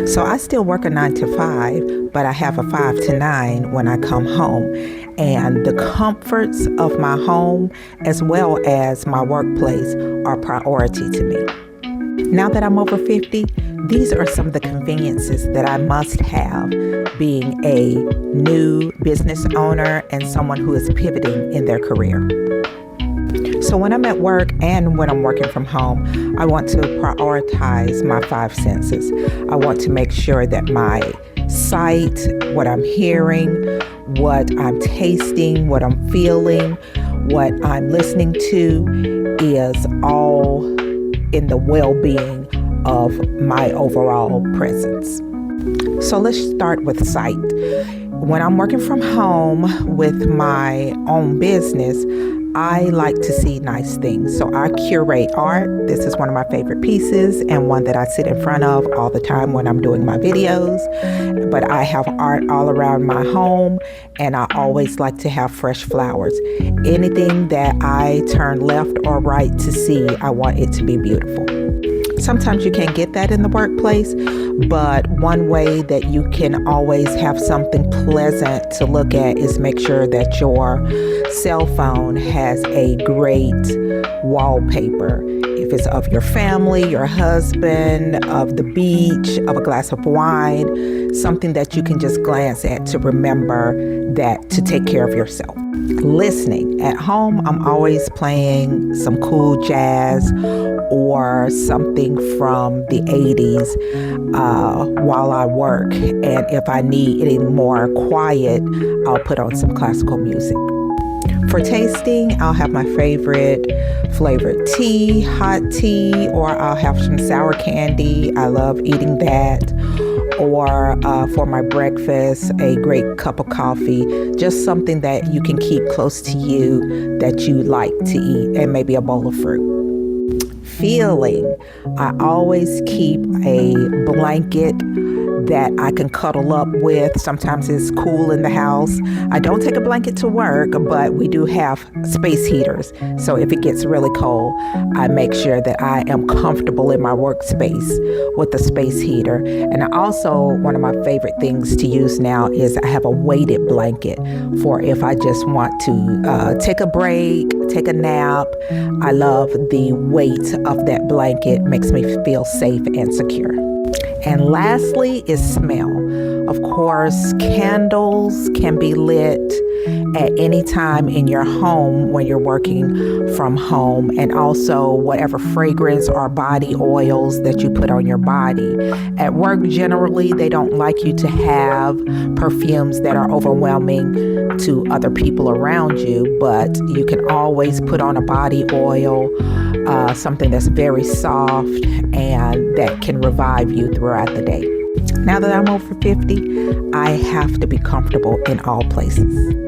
So I still work a 9 to 5, but I have a 5 to 9 when I come home. And the comforts of my home as well as my workplace are priority to me. Now that I'm over 50, these are some of the conveniences that I must have being a new business owner and someone who is pivoting in their career. So when I'm at work and when I'm working from home, I want to prioritize my 5 senses. I want to make sure that my sight, what I'm hearing, what I'm tasting, what I'm feeling, what I'm listening to is all in the well-being of my overall presence. So let's start with sight. When I'm working from home with my own business, I like to see nice things. So I curate art. This is one of my favorite pieces and one that I sit in front of all the time when I'm doing my videos. But I have art all around my home, and I always like to have fresh flowers. Anything that I turn left or right to see, I want it to be beautiful. Sometimes you can't get that in the workplace, but one way that you can always have something pleasant to look at is make sure that your cell phone has a great wallpaper. If it's of your family, your husband, of the beach, of a glass of wine, something that you can just glance at to remember that to take care of yourself. Listening. At home, I'm always playing some cool jazz or something from the 80s while I work. And if I need any more quiet, I'll put on some classical music. For tasting, I'll have my favorite flavored tea, hot tea, or I'll have some sour candy. I love eating that. Or for my breakfast, a great cup of coffee, just something that you can keep close to you that you like to eat, and maybe a bowl of fruit. Feeling, I always keep a blanket that I can cuddle up with. Sometimes it's cool in the house. I don't take a blanket to work, but we do have space heaters. So if it gets really cold, I make sure that I am comfortable in my workspace with the space heater. And also, one of my favorite things to use now is I have a weighted blanket for if I just want to take a break, take a nap. I love the weight of that blanket. Makes me feel safe and secure. And lastly is smell. Of course, candles can be lit at any time in your home when you're working from home, and also whatever fragrance or body oils that you put on your body. At work, generally, they don't like you to have perfumes that are overwhelming to other people around you, but you can always put on a body oil, something that's very soft and that can revive you throughout the day. Now that I'm over 50, I have to be comfortable in all places.